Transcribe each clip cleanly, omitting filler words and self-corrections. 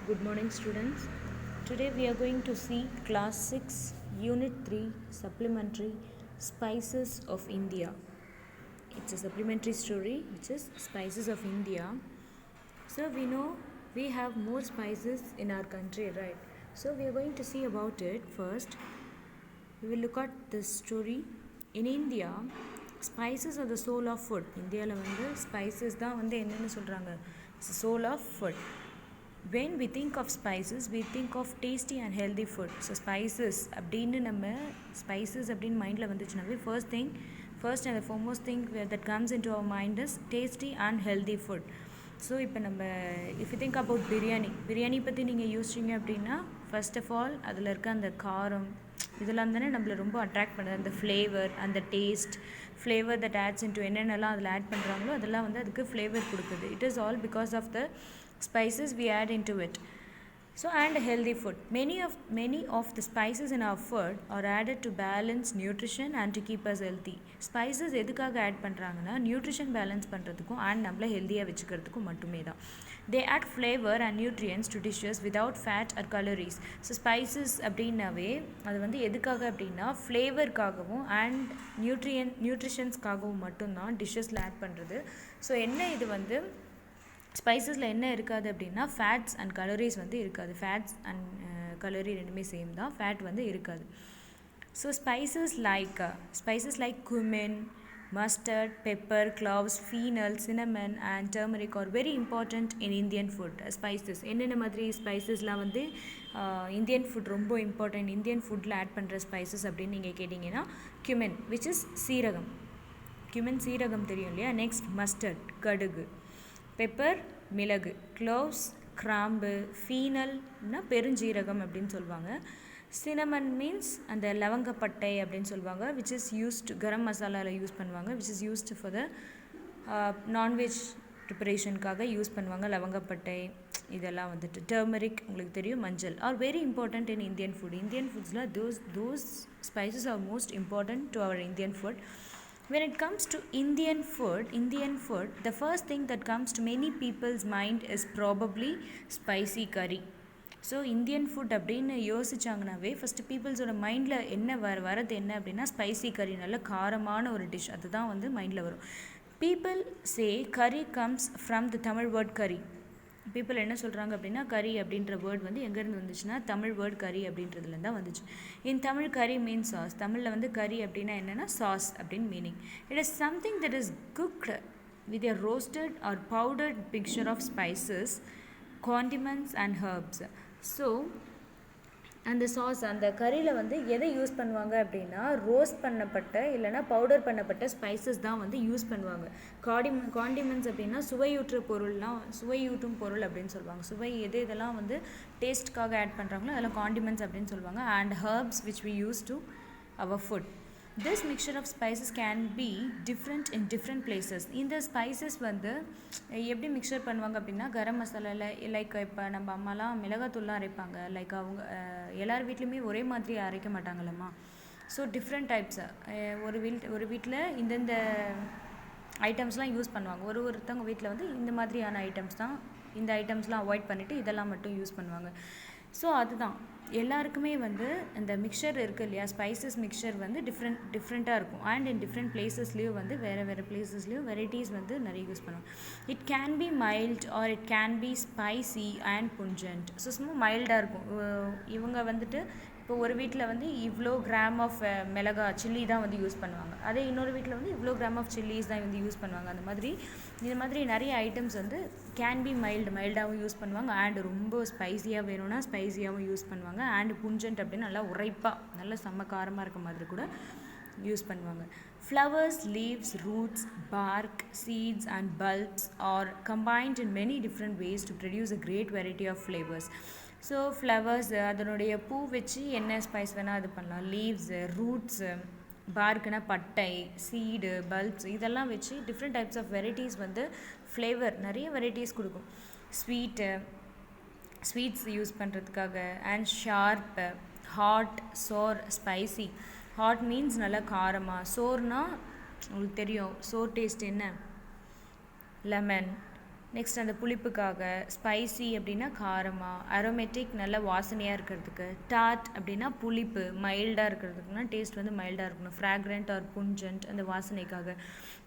Good morning, students. Today we are going to see Class 6, Unit 3, Supplementary Spices of India. It's a supplementary story which is Spices of India. So we know we have more spices in our country, right? So we are going to see about it first. We will look at this story. In India, spices are the soul of food. இந்தியாவில் வந்து spices தான் வந்து என்னென்னு சொல்கிறாங்க, it's the soul of food. When we think of spices, we think of tasty and healthy food. So spices அப்படின்னு நம்ம spices அப்படின்னு மைண்டில் வந்துச்சுனாவே first and the foremost thing that comes into our mind is tasty and healthy food. So இப்போ நம்ம if you think about biryani பற்றி நீங்கள் யோசிச்சிங்க அப்படின்னா first of all அதில் இருக்க அந்த காரம் இதெல்லாம் தானே நம்மளை ரொம்ப அட்ராக்ட் பண்ணுது. அந்த ஃப்ளேவர், அந்த taste, flavour that adds into என்னென்னலாம் அதில் ஆட் பண்ணுறாங்களோ அதெல்லாம் வந்து அதுக்கு ஃப்ளேவர் கொடுக்குது. It is all because of the spices we add into it. So and healthy food, many of the spices in our food are added to balance nutrition and to keep us healthy. Spices எதுக்காக add பண்ணுறாங்கன்னா nutrition balance பண்ணுறதுக்கும் and நம்மளை ஹெல்த்தியாக வச்சுக்கிறதுக்கும் மட்டுமே தான். They add flavor and nutrients to dishes without fat or calories. So spices அப்படின்னாவே அது வந்து எதுக்காக அப்படின்னா ஃப்ளேவருக்காகவும் அண்ட் நியூட்ரிஷன்ஸ்க்காகவும் மட்டும்தான் டிஷ்ஷஸில் ஆட் பண்ணுறது. ஸோ என்ன இது வந்து ஸ்பைசஸில் என்ன இருக்காது அப்படின்னா ஃபேட்ஸ் அண்ட் கலோரிஸ் வந்து இருக்காது. ஃபேட்ஸ் அண்ட் கலோரி ரெண்டுமே சேம் தான், ஃபேட் வந்து இருக்காது. So spices like cumin, mustard, pepper, cloves, fennel, cinnamon and turmeric are very important in Indian food. Spices என்னென்ன மாதிரி ஸ்பைசஸ்லாம் வந்து இந்தியன் ஃபுட் ரொம்ப இம்பார்ட்டன்ட், இந்தியன் ஃபுட்டில் ஆட் பண்ணுற ஸ்பைசஸ் அப்படின்னு நீங்கள் கேட்டிங்கன்னா cumin which is சீரகம். cumin சீரகம் தெரியும் இல்லையா. நெக்ஸ்ட் மஸ்டர்ட் கடுகு, பெப்பர் மிளகு, க்ளோவ்ஸ் கிராம்பு, ஃபீனல்னா பெருஞ்சீரகம் அப்படின்னு சொல்லுவாங்க. சினமன் மீன்ஸ் அந்த லவங்கப்பட்டை அப்படின்னு சொல்லுவாங்க, விச் இஸ் யூஸ்ட் கரம் மசாலாவில் யூஸ் பண்ணுவாங்க, which is used for the non veg ப்ரிப்பரேஷனுக்காக யூஸ் பண்ணுவாங்க லவங்கப்பட்டை இதெல்லாம் வந்துட்டு. டர்மரிக் உங்களுக்கு தெரியும், மஞ்சள் are very important in Indian food. Indian ஃபுட்ஸில் those spices are most important to our Indian food. When it comes to Indian food, the first thing that comes to many people's mind is probably spicy curry. So Indian food அப்படின்னு யோசிச்சாங்கனாவே first பீப்புள்ஸோட மைண்டில் என்ன வரது என்ன அப்படின்னா spicy கறி, நல்ல காரமான ஒரு டிஷ், அதுதான் வந்து மைண்டில் வரும். பீப்புள் சே கறி comes from the Tamil word கறி. பீப்புள் என்ன சொல்கிறாங்க அப்படின்னா கறி அப்படின்ற வேர்ட் வந்து எங்கேருந்து வந்துச்சுன்னா தமிழ் வேர்ட் கறி அப்படின்றதுலேருந்து தான் வந்துச்சு. இன் தமிழ் கறி மீன்ஸ் சாஸ். தமிழில் வந்து கறி அப்படின்னா என்னென்னா சாஸ் அப்படின்னு meaning. It is something that is cooked with a roasted or powdered mixture of spices, condiments and herbs. So அந்த சாஸ், அந்த கறியில் வந்து எதை யூஸ் பண்ணுவாங்க அப்படின்னா ரோஸ்ட் பண்ணப்பட்ட இல்லைனா பவுடர் பண்ணப்பட்ட ஸ்பைசஸ் தான் வந்து யூஸ் பண்ணுவாங்க. காண்டிமெண்ட்ஸ் அப்படின்னா சுவையூட்டும் பொருள் அப்படின்னு சொல்லுவாங்க. சுவை இதெல்லாம் வந்து டேஸ்ட்காக ஆட் பண்ணுறாங்களோ அதெல்லாம் காண்டிமெண்ட்ஸ் அப்படின்னு சொல்லுவாங்க. And herbs which we use to our food. This mixture of spices can be different in different places. இந்த ஸ்பைசஸ் வந்து எப்படி மிக்சர் பண்ணுவாங்க அப்படின்னா கரம் மசாலாவில் லைக் இப்போ நம்ம அம்மாலாம் மிளகாத்தூள்லாம் அரைப்பாங்க. லைக் அவங்க எல்லார் வீட்லேயுமே ஒரே மாதிரி அரைக்க மாட்டாங்கல்லம்மா. ஸோ டிஃப்ரெண்ட் டைப்ஸ் ஒரு வீட்டில் இந்தந்த ஐட்டம்ஸ்லாம் யூஸ் பண்ணுவாங்க. ஒருத்தவங்க வீட்டில் வந்து இந்த மாதிரியான ஐட்டம்ஸ் தான், இந்த ஐட்டம்ஸ்லாம் அவாய்ட் பண்ணிவிட்டு இதெல்லாம் மட்டும் யூஸ் பண்ணுவாங்க. ஸோ அதுதான் எல்லாருக்குமே வந்து இந்த மிக்சர் இருக்குது இல்லையா, ஸ்பைசஸ் மிக்சர் வந்து டிஃப்ரெண்ட்டாக இருக்கும். அண்ட் இன் டிஃப்ரெண்ட் பிளேசஸ்லேயும் வந்து வேறு பிளேசஸ்லேயும் வெரைட்டிஸ் வந்து நிறைய யூஸ் பண்ணுவாங்க. It can be mild or it can be spicy and pungent. So சும்மா மைல்டாக இருக்கும். இவங்க வந்துட்டு இப்போ ஒரு வீட்டில் வந்து இவ்வளோ கிராம் ஆஃப் மிளகா சில்லி தான் வந்து யூஸ் பண்ணுவாங்க, அதே இன்னொரு வீட்டில் வந்து இவ்வளோ கிராம் ஆஃப் சில்லிஸ் தான் வந்து யூஸ் பண்ணுவாங்க. இந்த மாதிரி நிறைய ஐட்டம்ஸ் வந்து கேன் பி மைல்டாகவும் யூஸ் பண்ணுவாங்க. அண்ட் ரொம்ப ஸ்பைசியாக வேணும்னா ஸ்பைசியாகவும் யூஸ் பண்ணுவாங்க. அண்ட் புஞ்சன்ட் அப்படின்னு நல்லா உரைப்பாக நல்ல செம்ம காரமாக இருக்க மாதிரி கூட யூஸ் பண்ணுவாங்க. Flowers, leaves, roots, bark, seeds and bulbs are combined in many different ways to produce a great variety of flavors. So flowers அதனுடைய பூ வச்சு என்ன ஸ்பைஸ் வேணால் அது பண்ணலாம். லீவ்ஸு, ரூட்ஸு, பார்க்குனா பட்டை, சீடு, பல்ப்ஸ் இதெல்லாம் வச்சு டிஃப்ரெண்ட் டைப்ஸ் ஆஃப் வெரைட்டிஸ் வந்து ஃப்ளேவர் நிறைய வெரைட்டிஸ் கொடுக்கும். ஸ்வீட்ஸ் யூஸ் பண்ணுறதுக்காக and sharp, hot, sour, spicy. Hot means நல்லா காரமாக, சோர்னால் உங்களுக்கு தெரியும் சோர் டேஸ்ட் என்ன, லெமன். நெக்ஸ்ட் அந்த புளிப்புக்காக. ஸ்பைசி அப்படின்னா காரமாக. அரோமேட்டிக் நல்ல வாசனையாக இருக்கிறதுக்கு. டாட் அப்படின்னா புளிப்பு மைல்டாக இருக்கிறதுக்குனா டேஸ்ட் வந்து மைல்டாக இருக்கணும். ஃப்ராக்ரண்ட் ஆர் புஞ்சன்ட் அந்த வாசனைக்காக.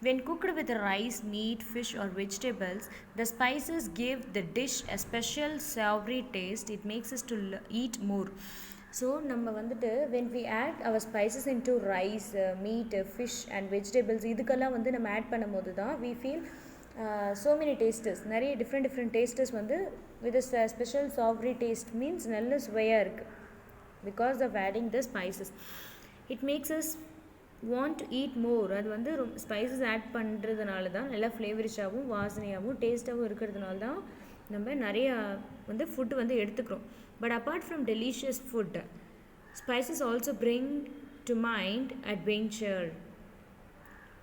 When cooked with rice, meat, fish or vegetables, the spices give the dish a special savory taste. It makes us to eat more. So நம்ம வந்துட்டு when we add our spices into rice, meat, fish and vegetables, இதுக்கெல்லாம் வந்து நம்ம add பண்ணும்போது தான் we feel so many tastes, நிறைய different tastes வந்து with a special savory taste means நல்ல சுவையாக இருக்குது because of adding the spices. It makes us want to eat more. அது வந்து ஸ்பைசஸ் ஆட் பண்ணுறதுனால தான் நல்லா ஃப்ளேவரிஷாகவும் வாசனையாகவும் டேஸ்ட்டாகவும் இருக்கிறதுனால தான் நம்ம நிறையா வந்து ஃபுட்டு வந்து எடுத்துக்கிறோம். But apart from delicious food, spices also bring to mind adventure.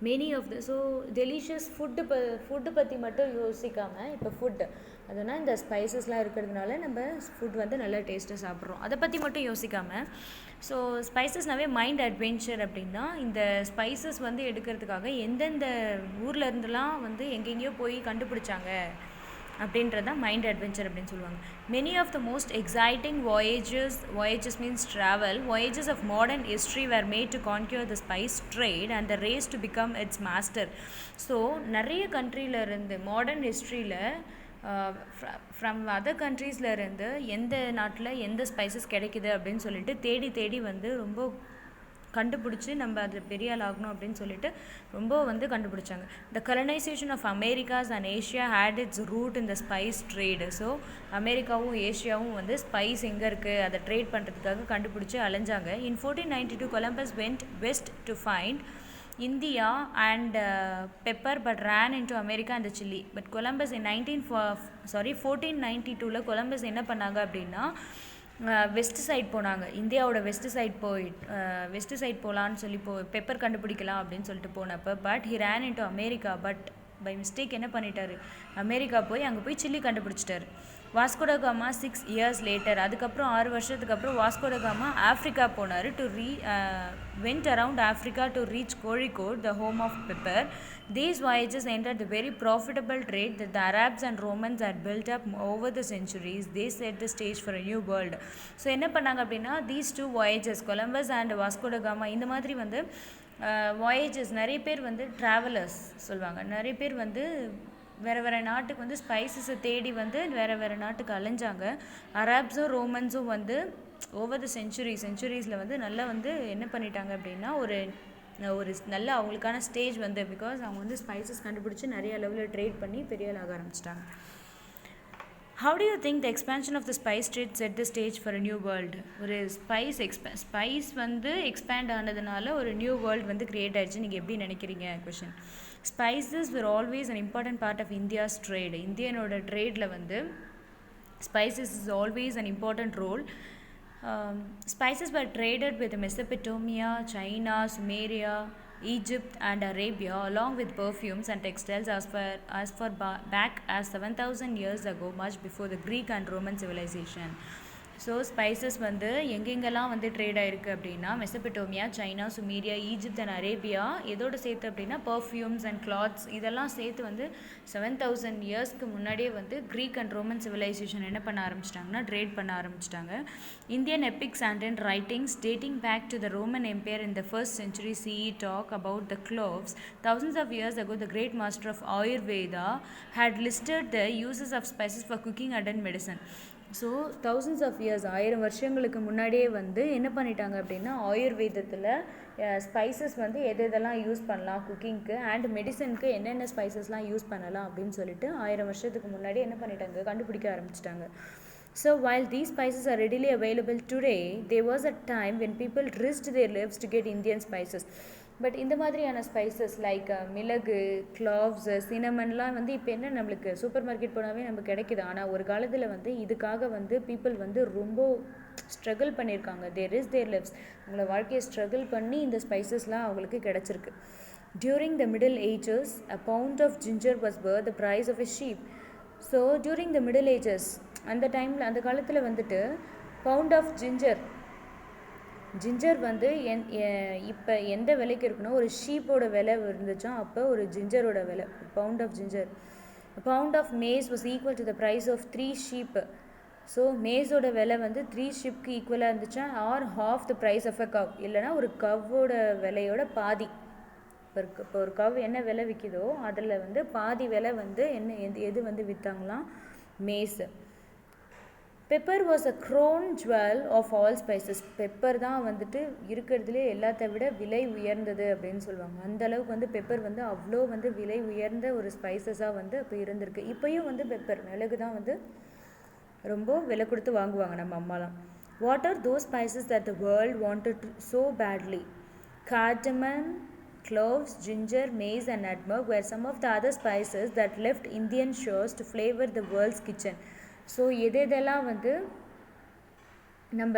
Many of the so delicious food பற்றி மட்டும் யோசிக்காமல் இப்போ ஃபுட்டு அதனால் இந்த ஸ்பைசஸ்லாம் இருக்கிறதுனால நம்ம ஃபுட் வந்து நல்லா டேஸ்ட்டாக சாப்பிட்றோம். அதை பற்றி மட்டும் யோசிக்காமல் ஸோ ஸ்பைசஸ்னாவே மைண்ட் அட்வென்ச்சர் அப்படின்னா இந்த ஸ்பைசஸ் வந்து எடுக்கிறதுக்காக எந்தெந்த ஊரில் இருந்துலாம் வந்து எங்கெங்கேயோ போய் கண்டுபிடிச்சாங்க அப்படின்றது தான் மைண்ட் அட்வென்ச்சர் அப்படின்னு சொல்லுவாங்க. Many of the most exciting voyages means travel, voyages of modern history were made to conquer the spice trade and the race to become its master. So நிறைய கண்ட்ரியில் இருந்து மாடர்ன் ஹிஸ்ட்ரியில் ஃப்ரம் அதர் கண்ட்ரீஸில் இருந்து எந்த நாட்டில் எந்த ஸ்பைசஸ் கிடைக்குது அப்படின்னு சொல்லிட்டு தேடி வந்து ரொம்ப கண்டுபிடிச்சி நம்ம அது பெரிய ஆள் ஆகணும் அப்படின்னு சொல்லிட்டு ரொம்ப வந்து கண்டுபிடிச்சாங்க. The colonization of Americas and Asia had its root in the spice trade. So அமெரிக்காவும் ஏஷியாவும் வந்து ஸ்பைஸ் எங்கே இருக்குது அதை ட்ரேட் பண்ணுறதுக்காக கண்டுபிடிச்சி அலைஞ்சாங்க. இன் 1492 Columbus went west to find India and pepper but ran into America and the Chile. But Columbus in 1492 Columbus என்ன பண்ணாங்க அப்படின்னா வெஸ்ட் சைட் போனாங்க. இந்தியாவோட வெஸ்ட் சைட் போகலான்னு சொல்லி பெப்பர் கண்டுபிடிக்கலாம் அப்படின்னு சொல்லிட்டு போனப்போ but he ran into America. But by mistake என்ன பண்ணிட்டாரு, அமெரிக்கா போய் அங்கே போய் சில்லி கண்டுபிடிச்சிட்டாரு. வாஸ்கோட காமா 6 years later, அதுக்கப்புறம் 6 வருஷத்துக்கு அப்புறம் வாஸ்கோட காமா ஆஃப்ரிக்கா போனார். went around Africa to reach Kozhikode, the home of pepper. These voyages entered the very profitable trade that the Arabs and Romans had built up over the centuries. They set the stage for a new world. So என்ன பண்ணாங்க அப்படின்னா these two voyages, Columbus and Vasco da Gama, இந்த மாதிரி வந்து voyages நிறைய பேர் வந்து travellers சொல்லுவாங்க. நிறைய பேர் வந்து வேறு நாட்டுக்கு வந்து ஸ்பைசஸை தேடி வந்து வேறு நாட்டுக்கு அலைஞ்சாங்க. அராப்ஸும் ரோமன்ஸும் வந்து ஓவர் த சென்ச்சுரிஸில் வந்து நல்லா வந்து என்ன பண்ணிட்டாங்க அப்படின்னா ஒரு நல்ல அவங்களுக்கான ஸ்டேஜ் வந்து பிகாஸ் அவங்க வந்து ஸ்பைசஸ் கண்டுபிடிச்சி நிறைய லெவலில் ட்ரேட் பண்ணி பெரிய ஆக ஆரம்பிச்சிட்டாங்க. How do you think the expansion of the spice trade set the stage for a new world? ஒரு ஸ்பைஸ் வந்து எக்ஸ்பேண்ட் ஆனதுனால ஒரு நியூ வேர்ல்டு வந்து க்ரியேட் ஆயிடுச்சு. நீங்கள் எப்படி நினைக்கிறீங்க? Question. Spices were always an important part of India's trade. இந்தியனோட ட்ரேடில் வந்து spices is always an important role. Spices were traded with Mesopotamia, China, Sumeria, Egypt and Arabia along with perfumes and textiles as far back as 7,000 years ago, much before the Greek and Roman civilization. So spices வந்து எங்கெங்கெல்லாம் வந்து trade ஆகிருக்கு அப்படின்னா Mesopotamia, China, Sumeria, Egypt and Arabia. எதோடு சேர்த்து அப்படின்னா perfumes and clothes இதெல்லாம் சேர்த்து வந்து 7,000 yearsக்கு முன்னாடியே வந்து க்ரீக் அண்ட் ரோமன் சிவிலைசேஷன் என்ன பண்ண ஆரம்பிச்சிட்டாங்கன்னா ட்ரேட் பண்ண ஆரம்பிச்சிட்டாங்க. Indian epics and writings dating back to the Roman Empire in the 1st century CE talk about the cloves. Thousands of years ago, the great master of Ayurveda had listed the uses of spices for cooking and medicine. So thousands of years 1000 வருஷங்களுக்கு முன்னாடியே வந்து என்ன பண்ணிட்டாங்க அப்படின்னா ஆயுர்வேதத்தில் spices வந்து எதெல்லாம் use பண்ணலாம் குக்கிங்க்கு and மெடிசனுக்கு என்னென்ன ஸ்பைசஸ்லாம் யூஸ் பண்ணலாம் அப்படின்னு சொல்லிட்டு 1000 வருஷத்துக்கு முன்னாடி என்ன பண்ணிட்டாங்க கண்டுபிடிக்க ஆரம்பிச்சிட்டாங்க. So while these spices are readily available today, there was a time when people risked their lives to get Indian spices. But இந்த மாதிரியான ஸ்பைசஸ் லைக் மிளகு, க்ளாவ்ஸ், சினமன்லாம் வந்து இப்போ என்ன நம்மளுக்கு சூப்பர் மார்க்கெட் போனாவே நமக்கு கிடைக்குது. ஆனால் ஒரு காலத்தில் வந்து இதுக்காக வந்து பீப்புள் வந்து ரொம்ப ஸ்ட்ரகிள் பண்ணியிருக்காங்க. தேர் லிவ்ஸ் அவங்கள வாழ்க்கையை ஸ்ட்ரகிள் பண்ணி இந்த ஸ்பைசஸ்லாம் அவங்களுக்கு கிடச்சிருக்கு. During the middle ages a pound of ginger was worth the price of a sheep. So during the middle ages அந்த டைமில் அந்த காலத்தில் வந்துட்டு பவுண்ட் ஆஃப் ஜிஞ்சர் வந்து இப்போ எந்த விலைக்கு இருக்குன்னா ஒரு ஷீப்போட விலை இருந்துச்சா அப்போ ஒரு ஜிஞ்சரோட விலை pound of ginger A pound of maize was equal to the price of 3 sheep. So மேஸோட விலை வந்து 3 ஷிப்க்கு ஈக்குவலாக இருந்துச்சா R half the price of a cow, இல்லைனா ஒரு கவ்வோட விலையோட பாதி. இப்போ ஒரு கவ் என்ன விலை விற்கிதோ அதில் வந்து பாதி விலை வந்து என்ன எது வந்து விற்றாங்களாம், mace. Pepper was a crown jewel of all spices. Pepper தான் வந்துட்டு இருக்கிறதுலே எல்லாத்த விட விலை உயர்ந்தது அப்படின்னு சொல்லுவாங்க. அந்தளவுக்கு வந்து பெப்பர் வந்து அவ்வளோ வந்து விலை உயர்ந்த ஒரு ஸ்பைசஸாக வந்து இப்போ இருந்திருக்கு. இப்போயும் வந்து பெப்பர் மிளகு தான் வந்து ரொம்ப விலை கொடுத்து வாங்குவாங்க நம்ம அம்மாலாம். What are those spices that the world wanted so badly? cardamom, cloves, ginger, maize and nutmeg were some of the other spices that left Indian shores to flavor the world's kitchen. So எதெல்லாம் வந்து நம்ம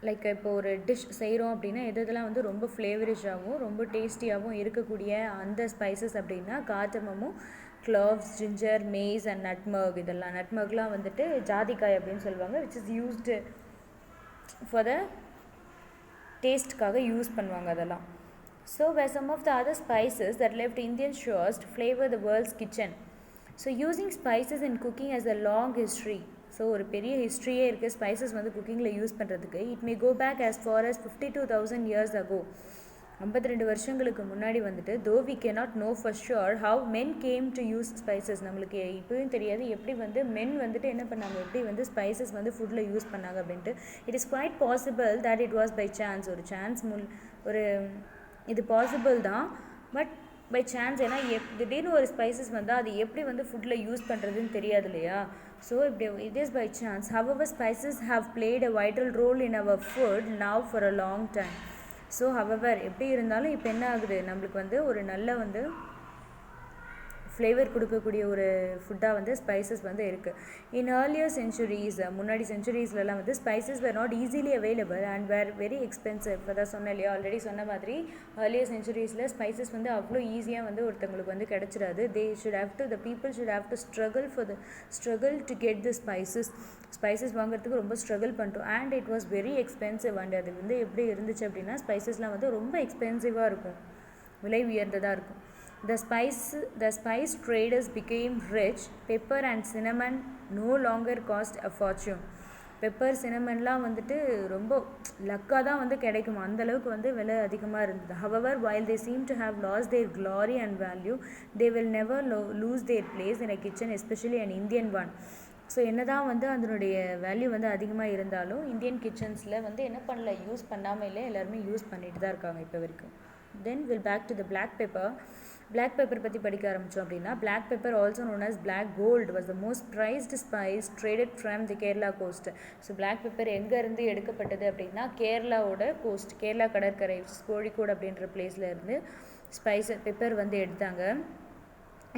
like இப்போ ஒரு dish செய்கிறோம் அப்படின்னா எதெல்லாம் வந்து ரொம்ப ஃப்ளேவரிஷாகவும் ரொம்ப டேஸ்டியாகவும் இருக்கக்கூடிய அந்த ஸ்பைசஸ் அப்படின்னா கார்டமமும், cloves, ginger, mace and nutmeg. இதெல்லாம் நட்மர்க்லாம் வந்துட்டு ஜாதிக்காய் அப்படின்னு சொல்லுவாங்க, which is used for the டேஸ்ட்டுக்காக யூஸ் பண்ணுவாங்க அதெல்லாம். So were some of the other spices that left Indian shores to flavor the world's kitchen. So using spices in cooking as a long history. So ஒரு பெரிய ஹிஸ்ட்ரியே இருக்குது spices வந்து குக்கிங்கில் use பண்ணுறதுக்கு. It may go back as far as 52,000 years ago. 52 வருஷங்களுக்கு முன்னாடி வந்துட்டு though we cannot know for sure how men came to use spices. நம்மளுக்கு இப்போயும் தெரியாது எப்படி வந்து மென் வந்துட்டு என்ன பண்ணாங்க, எப்படி வந்து ஸ்பைசஸ் வந்து ஃபுட்டில் யூஸ் பண்ணாங்க அப்படின்ட்டு. It is quite possible that it was by chance. ஒரு சான்ஸ் ஒரு இது பாசிபிள் தான், பட் பை சான்ஸ். ஏன்னா திடீர்னு ஒரு ஸ்பைசஸ் வந்தால் அது எப்படி வந்து ஃபுட்டில் யூஸ் பண்ணுறதுன்னு தெரியாது இல்லையா. ஸோ இப்படி it is by chance. however spices have played a vital role in our food now for a long time. So however எப்படி இருந்தாலும் இப்போ என்ன ஆகுது, நம்மளுக்கு வந்து ஒரு நல்ல வந்து ஃப்ளேவர் கொடுக்கக்கூடிய ஒரு ஃபுட்டாக வந்து ஸ்பைசஸ் வந்து இருக்குது. இன் ஏர்லியர் சென்ச்சுரிஸ், முன்னாடி சென்ச்சுரிஸ்லலாம் வந்து spices were not easily available and were very expensive. அதான் சொன்னேன் இல்லையா, ஆல்ரெடி சொன்ன மாதிரி ஏர்லியர் சென்ச்சுரிஸில் ஸ்பைசஸ் வந்து அவ்வளோ ஈஸியாக வந்து ஒருத்தவங்களுக்கு வந்து கிடச்சிடாது. The people should have to struggle to get the spices வாங்குறதுக்கு ரொம்ப ஸ்ட்ரகிள் பண்ணிட்டோம். And it was very expensive. And அது வந்து எப்படி இருந்துச்சு அப்படின்னா ஸ்பைசஸ்லாம் வந்து ரொம்ப எக்ஸ்பென்சிவாக இருக்கும், விலை உயர்ந்ததாக இருக்கும். The spice traders became rich. Pepper and cinnamon no longer cost a fortune. Pepper சினமன்லாம் வந்துட்டு ரொம்ப லக்காக தான் வந்து கிடைக்கும், அந்தளவுக்கு வந்து விலை அதிகமாக இருந்தது. however while they seem to have lost their glory and value, they will never lose their place in a kitchen, especially an Indian one. So என்ன தான் வந்து அதனுடைய வேல்யூ வந்து அதிகமாக இருந்தாலும் இந்தியன் கிச்சன்ஸில் வந்து என்ன பண்ணல, யூஸ் பண்ணாமல் இல்லை, எல்லாருமே யூஸ் பண்ணிட்டு தான் இருக்காங்க இப்போ வரைக்கும். Then will back to the black pepper. Black pepper பற்றி படிக்க ஆரம்பித்தோம் அப்படின்னா, black pepper also known as black gold was the most prized spice traded from the Kerala coast. So black pepper எங்கேருந்து எடுக்கப்பட்டது அப்படின்னா கேரளாவோட கோஸ்ட், கேரளா கடற்கரை கோழிக்கோடு அப்படின்ற பிளேஸில் இருந்து பெப்பர் வந்து எடுத்தாங்க.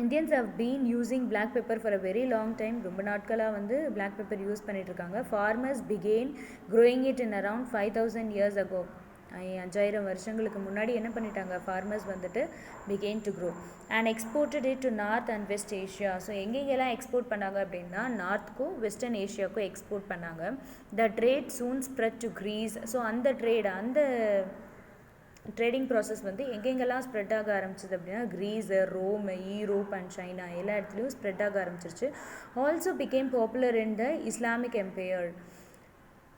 Indians have been using black pepper for a very long time. ரொம்ப நாட்களாக வந்து black pepper யூஸ் பண்ணிகிட்ருக்காங்க. Farmers began growing it in around 5,000 years ago. 5000 வருஷங்களுக்கு முன்னாடி என்ன பண்ணிட்டாங்க, ஃபார்மர்ஸ் வந்துட்டு began to grow and exported it to North and West Asia. So எங்கெங்கெல்லாம் எக்ஸ்போர்ட் பண்ணாங்க அப்படின்னா நார்த்துக்கும் வெஸ்டர்ன் ஏஷியாவுக்கும் எக்ஸ்போர்ட் பண்ணாங்க. The trade soon spread to Greece. So அந்த ட்ரேடிங் ப்ராசஸ் வந்து எங்கெங்கெல்லாம் ஸ்ப்ரெட் ஆக ஆரம்பிச்சிது அப்படின்னா Greece, Rome, Europe and China எல்லா இடத்துலையும் ஸ்ப்ரெட் ஆக ஆரம்பிச்சிருச்சு. Also became popular in the Islamic empire.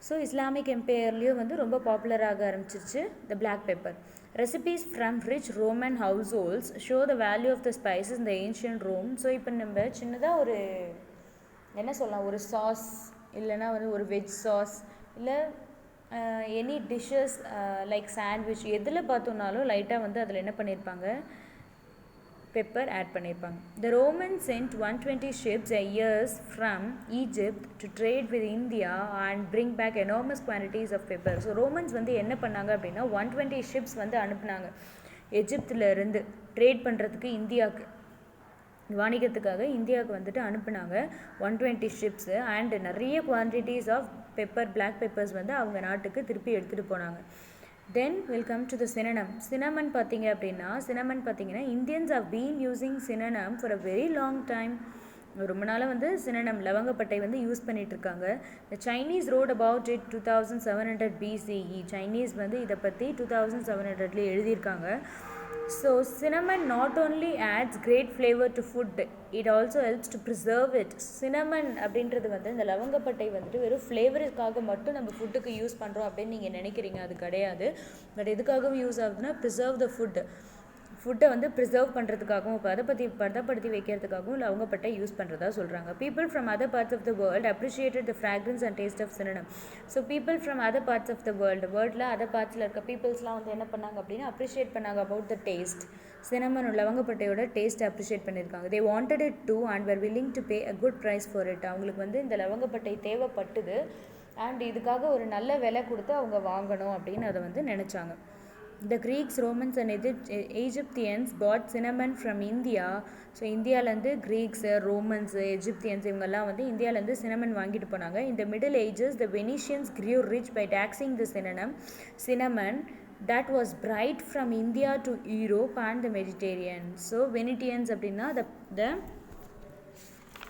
So Islamic எம்பையர்லேயும் வந்து ரொம்ப பாப்புலராக ஆரம்பிச்சிருச்சு the black pepper. Recipes from rich Roman house holds show the value of the spices இந்த ஏன்ஷியன்ட் ரோம். ஸோ இப்போ நம்ம சின்னதாக ஒரு என்ன சொல்லலாம், ஒரு சாஸ் இல்லைனா வந்து ஒரு வெஜ் சாஸ் இல்லை எனி டிஷ்ஷஸ் லைக் சாண்ட்விச் எதில் பார்த்தோம்னாலும் லைட்டாக வந்து அதில் என்ன பண்ணியிருப்பாங்க, பெப்பர் ஆட் பண்ணியிருப்பாங்க. The Romans sent 120 ships a year from Egypt to trade with India and bring back enormous quantities of pepper. So Romans வந்து என்ன பண்ணாங்க அப்படின்னா 120 ஷிப்ஸ் வந்து அனுப்புனாங்க எஜிப்தில் இருந்து ட்ரேட் பண்ணுறதுக்கு, இந்தியாவுக்கு வாணிகத்துக்காக இந்தியாவுக்கு வந்துட்டு அனுப்புனாங்க 120 ஷிப்ஸு. அண்ட் நிறைய quantities of pepper, black peppers வந்து அவங்க நாட்டுக்கு திருப்பி எடுத்துகிட்டு போனாங்க. Then will come to the cinnamon. Cinnamon பார்த்தீங்கன்னா Indians have been using cinnamon for a very long time. ரொம்ப நாளாக வந்து சினனம் லவங்கப்பட்டை வந்து யூஸ் பண்ணிகிட்ருக்காங்க. The Chinese wrote about it 2700 BCE. Chinese வந்து இதை பற்றி 2700 எழுதியிருக்காங்க. So cinnamon not only adds great flavor to food, it also helps to preserve it. Cinnamon அப்படின்றது வந்து இந்த லவங்கப்பட்டை வந்துட்டு வெறும் ஃப்ளேவருக்காக மட்டும் நம்ம ஃபுட்டுக்கு யூஸ் பண்ணுறோம் அப்படின்னு நீங்கள் நினைக்கிறீங்க, அது கிடையாது. பட் எதுக்காகவும் யூஸ் ஆகுதுன்னா ப்ரிசர்வ் த ஃபுட்டை வந்து ப்ரிசர்வ் பண்ணுறதுக்காகவும் பதப்படுத்தி வைக்கிறதுக்காகவும் லவங்கப்பட்டை யூஸ் பண்ணுறதா சொல்கிறாங்க. People from other parts of the world appreciated the fragrance and taste of cinnamon. So people from other parts of the வேர்ல்டில் அதர் பார்ட்ஸில் இருக்க பீப்புள்ஸ்லாம் வந்து என்ன பண்ணாங்க அப்படின்னா அப்ரிஷியேட் பண்ணாங்க அபவுட் த டேஸ்ட். சினமன் லவங்கப்பட்டையோட டேஸ்ட் அப்ரிஷியேட் பண்ணியிருக்காங்க. They wanted it too and were willing to pay a good price for it. அவங்களுக்கு வந்து இந்த லவங்கப்பட்டை தேவைப்பட்டுது அண்ட் இதுக்காக ஒரு நல்ல விலை கொடுத்து அவங்க வாங்கணும் அப்படின்னு அதை வந்து நினச்சாங்க. The Greeks, Romans and Egyptians bought cinnamon from India. So இந்தியாவிலேருந்து கிரீக்ஸு, ரோமன்ஸு, எஜிப்தியன்ஸ் இவங்கெல்லாம் வந்து இந்தியாவிலேருந்து சினமன் வாங்கிட்டு போனாங்க. இந்த middle ages the Venetians grew rich by taxing the cinnamon that was brought from India to Europe and the Mediterranean. So Venetians அப்படின்னா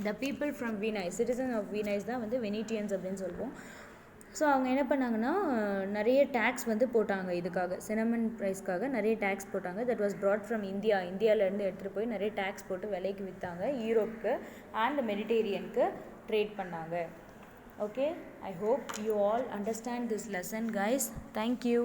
the people from Venice, citizen of Venice தான் வந்து வெனிட்டியன்ஸ் அப்படின்னு சொல்லுவோம். ஸோ அவங்க என்ன பண்ணாங்கன்னா நிறைய டேக்ஸ் வந்து போட்டாங்க, இதுக்காக சினமன் ப்ரைஸ்க்காக நிறைய டேக்ஸ் போட்டாங்க. தட் வாஸ் ப்ராட் ஃப்ரம் இந்தியாவிலேருந்து எடுத்துகிட்டு போய் நிறைய டேக்ஸ் போட்டு விலைக்கு விற்றாங்க. யூரோப்புக்கு அண்ட் மெடிட்டேரியனுக்கு ட்ரேட் பண்ணாங்க. Okay, I hope you all understand this lesson guys. Thank you.